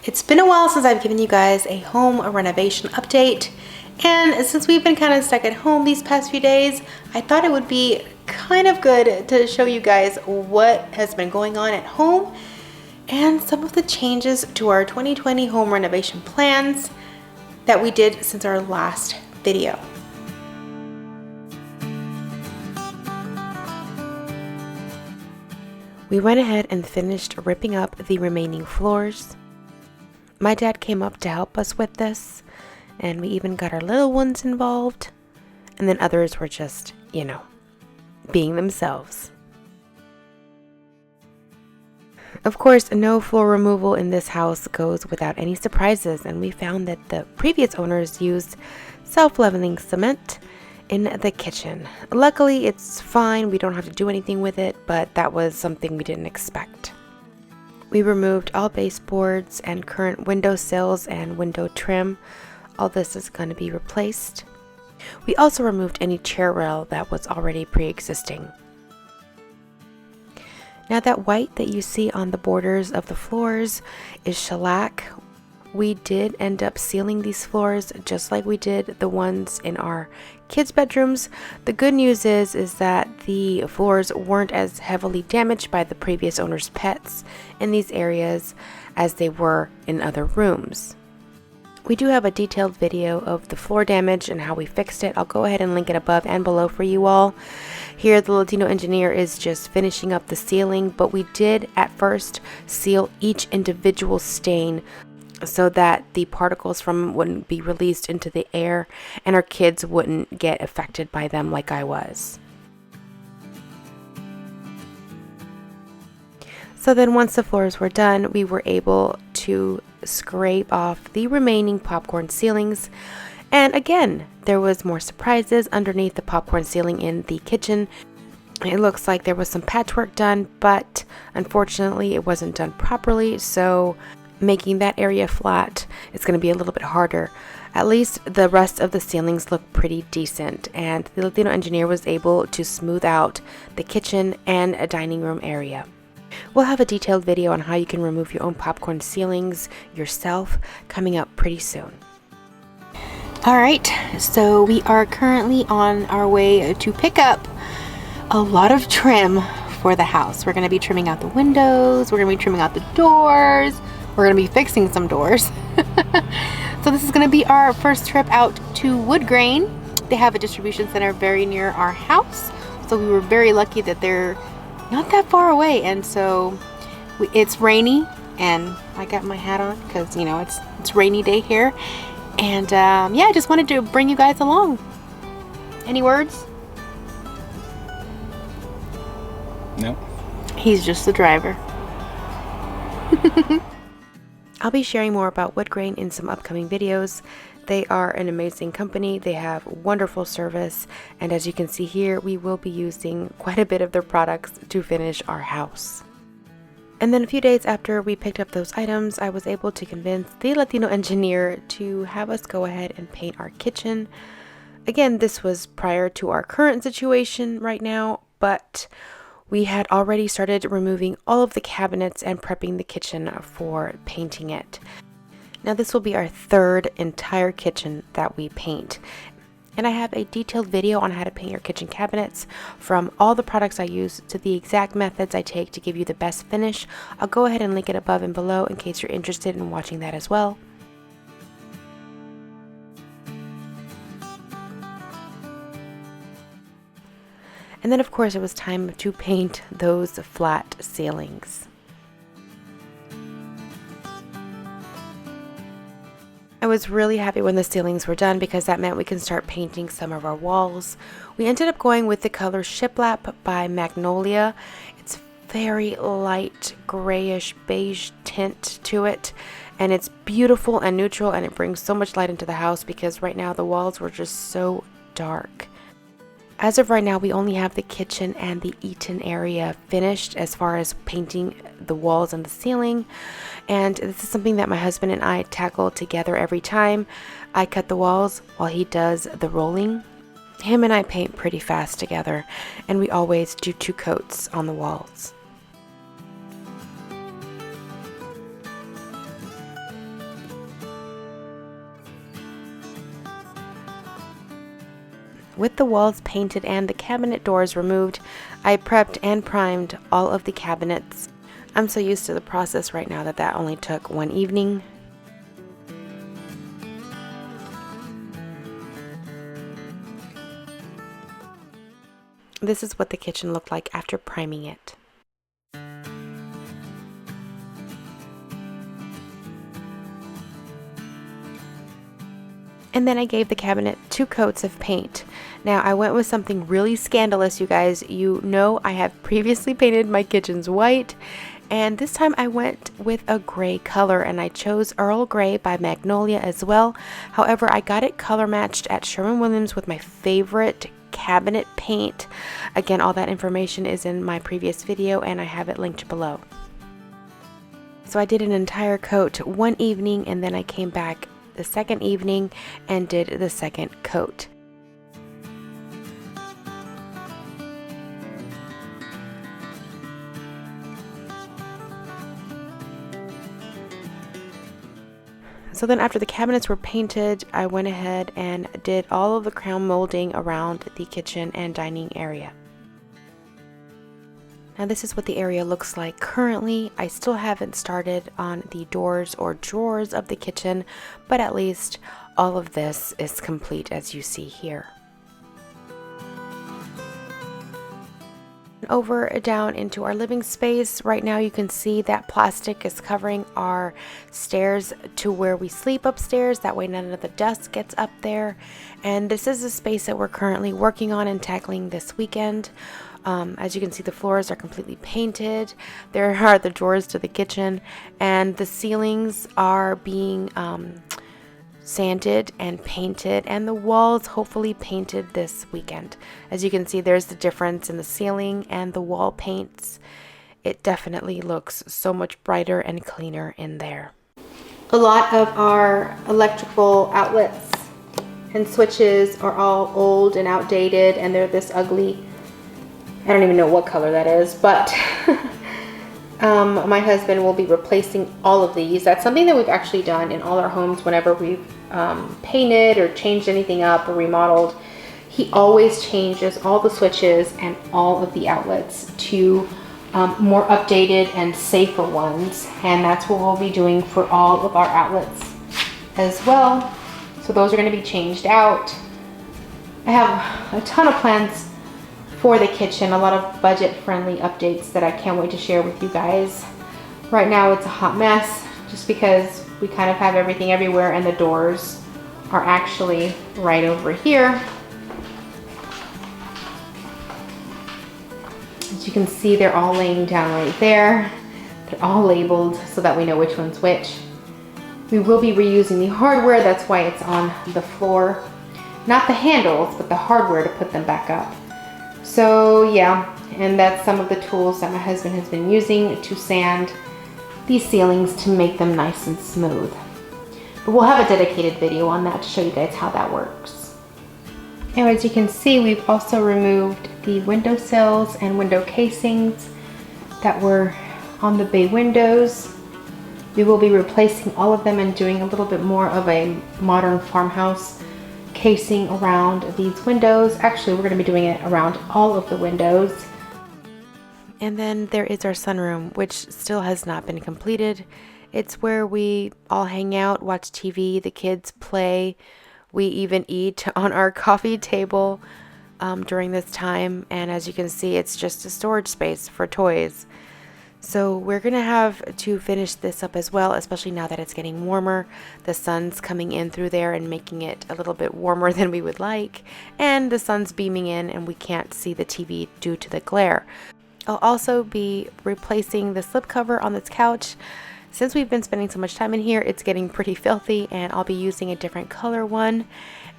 It's been a while since I've given you guys a home renovation update, and since we've been kind of stuck at home these past few days, I thought it would be kind of good to show you guys what has been going on at home and some of the changes to our 2020 home renovation plans that we did since our last video. We went ahead and finished ripping up the remaining floors. My dad came up to help us with this, and we even got our little ones involved, and then others were just, being themselves. Of course, no floor removal in this house goes without any surprises, and we found that the previous owners used self-leveling cement in the kitchen. Luckily, it's fine. We don't have to do anything with it, but that was something we didn't expect. We removed all baseboards and current window sills and window trim. All this is going to be replaced. We also removed any chair rail that was already pre-existing. Now that white that you see on the borders of the floors is shellac. We did end up sealing these floors just like we did the ones in our kids' bedrooms. The good news is that the floors weren't as heavily damaged by the previous owner's pets in these areas as they were in other rooms. We do have a detailed video of the floor damage and how we fixed it. I'll go ahead and link it above and below for you all. Here, the Latino engineer is just finishing up the sealing, but we did at first seal each individual stain so that the particles from it wouldn't be released into the air and our kids wouldn't get affected by them like I was. So then once the floors were done, we were able to scrape off the remaining popcorn ceilings. And again, there was more surprises underneath the popcorn ceiling in the kitchen. It looks like there was some patchwork done, but unfortunately it wasn't done properly, so making that area flat is going to be a little bit harder. At least the rest of the ceilings look pretty decent, and the Latino engineer was able to smooth out the kitchen and a dining room area. We'll have a detailed video on how you can remove your own popcorn ceilings yourself coming up pretty soon. Alright, so we are currently on our way to pick up a lot of trim for the house. We're going to be trimming out the windows, we're going to be trimming out the doors, we're going to be fixing some doors. So this is going to be our first trip out to Wood Grain. They have a distribution center very near our house, so we were very lucky that they're not that far away. And so it's rainy, and I got my hat on because it's rainy day here. And yeah, I just wanted to bring you guys along. Any words? No. He's just the driver. I'll be sharing more about Wood Grain in some upcoming videos. They are an amazing company. They have wonderful service, and as you can see here, we will be using quite a bit of their products to finish our house. And then a few days after we picked up those items, I was able to convince the Latino engineer to have us go ahead and paint our kitchen. Again, this was prior to our current situation right now, but we had already started removing all of the cabinets and prepping the kitchen for painting it. Now this will be our third entire kitchen that we paint. And I have a detailed video on how to paint your kitchen cabinets from all the products I use to the exact methods I take to give you the best finish. I'll go ahead and link it above and below in case you're interested in watching that as well. And then of course it was time to paint those flat ceilings. I was really happy when the ceilings were done because that meant we can start painting some of our walls. We ended up going with the color Shiplap by Magnolia. It's very light grayish beige tint to it, and it's beautiful and neutral, and it brings so much light into the house because right now the walls were just so dark. As of right now, we only have the kitchen and the eaten area finished as far as painting the walls and the ceiling. And this is something that my husband and I tackle together every time. I cut the walls while he does the rolling. Him and I paint pretty fast together, and we always do 2 coats on the walls. With the walls painted and the cabinet doors removed, I prepped and primed all of the cabinets. I'm so used to the process right now that only took one evening. This is what the kitchen looked like after priming it. And then I gave the cabinet 2 coats of paint. Now I went with something really scandalous, you guys. You know I have previously painted my kitchens white, and this time I went with a gray color, and I chose Earl Grey by Magnolia as well. However, I got it color matched at Sherwin-Williams with my favorite cabinet paint. Again, all that information is in my previous video and I have it linked below. So I did an entire coat one evening, and then I came back the second evening and did the second coat. So then after the cabinets were painted, I went ahead and did all of the crown molding around the kitchen and dining area. Now this is what the area looks like currently. I still haven't started on the doors or drawers of the kitchen, but at least all of this is complete as you see here. Over down into our living space, right now you can see that plastic is covering our stairs to where we sleep upstairs. That way none of the dust gets up there. And this is a space that we're currently working on and tackling this weekend. As you can see, the floors are completely painted. There are the drawers to the kitchen, and the ceilings are being sanded and painted, and the walls hopefully painted this weekend. As you can see, there's the difference in the ceiling and the wall paints. It definitely looks so much brighter and cleaner in there. A lot of our electrical outlets and switches are all old and outdated, and they're this ugly. I don't even know what color that is, but my husband will be replacing all of these. That's something that we've actually done in all our homes whenever we've painted or changed anything up or remodeled. He always changes all the switches and all of the outlets to more updated and safer ones, and that's what we'll be doing for all of our outlets as well. So those are going to be changed out. I have a ton of plans for the kitchen, a lot of budget-friendly updates that I can't wait to share with you guys. Right now it's a hot mess just because we kind of have everything everywhere, and the doors are actually right over here. As you can see, they're all laying down right there. They're all labeled so that we know which one's which. We will be reusing the hardware, that's why it's on the floor. Not the handles, but the hardware to put them back up. So yeah, and that's some of the tools that my husband has been using to sand these ceilings to make them nice and smooth. But we'll have a dedicated video on that to show you guys how that works. Now as you can see, we've also removed the window sills and window casings that were on the bay windows. We will be replacing all of them and doing a little bit more of a modern farmhouse casing around these windows. Actually, we're going to be doing it around all of the windows. And then there is our sunroom, which still has not been completed. It's where we all hang out, watch TV, the kids play. We even eat on our coffee table during this time. And as you can see, it's just a storage space for toys. So we're going to have to finish this up as well, especially now that it's getting warmer. The sun's coming in through there and making it a little bit warmer than we would like. And the sun's beaming in and we can't see the TV due to the glare. I'll also be replacing the slipcover on this couch. Since we've been spending so much time in here, it's getting pretty filthy, and I'll be using a different color one.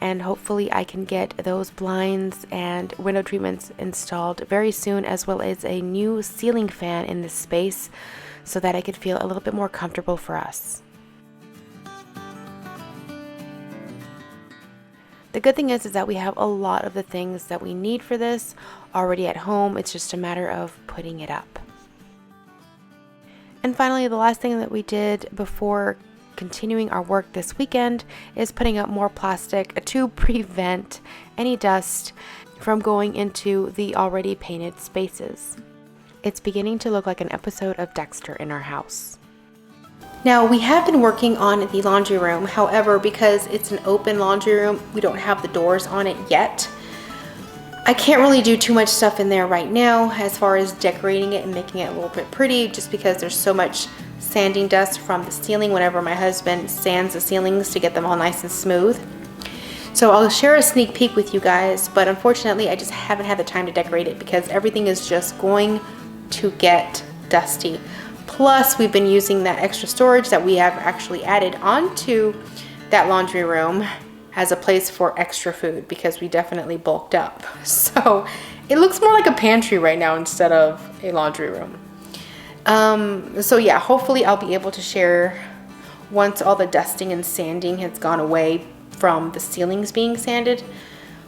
And hopefully I can get those blinds and window treatments installed very soon, as well as a new ceiling fan in this space so that I could feel a little bit more comfortable for us. The good thing is that we have a lot of the things that we need for this already at home. It's just a matter of putting it up. And finally, the last thing that we did before continuing our work this weekend is putting up more plastic to prevent any dust from going into the already painted spaces. It's beginning to look like an episode of Dexter in our house. Now, we have been working on the laundry room. However, because it's an open laundry room, we don't have the doors on it yet. I can't really do too much stuff in there right now as far as decorating it and making it a little bit pretty, just because there's so much sanding dust from the ceiling whenever my husband sands the ceilings to get them all nice and smooth. So I'll share a sneak peek with you guys, but unfortunately I just haven't had the time to decorate it because everything is just going to get dusty. Plus, we've been using that extra storage that we have actually added onto that laundry room as a place for extra food because we definitely bulked up. So it looks more like a pantry right now instead of a laundry room. So yeah, hopefully I'll be able to share once all the dusting and sanding has gone away from the ceilings being sanded.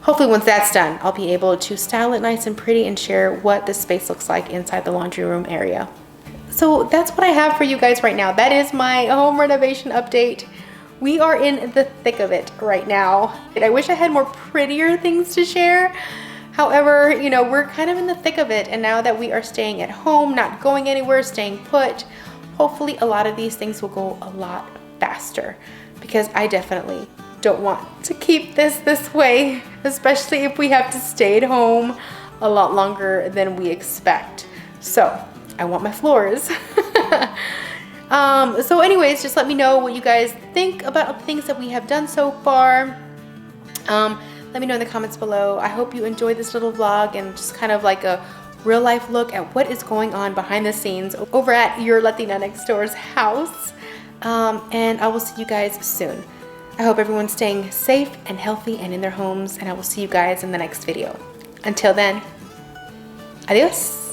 Hopefully once that's done, I'll be able to style it nice and pretty and share what the space looks like inside the laundry room area. So that's what I have for you guys right now. That is my home renovation update. We are in the thick of it right now. I wish I had more prettier things to share. However, you know, we're kind of in the thick of it. And now that we are staying at home, not going anywhere, staying put, hopefully a lot of these things will go a lot faster because I definitely don't want to keep this way, especially if we have to stay at home a lot longer than we expect. So I want my floors. So anyways, just let me know what you guys think about the things that we have done so far. Let me know in the comments below. I hope you enjoyed this little vlog and just kind of like a real life look at what is going on behind the scenes over at your Latina next door's house. And I will see you guys soon. I hope everyone's staying safe and healthy and in their homes, and I will see you guys in the next video. Until then, adios.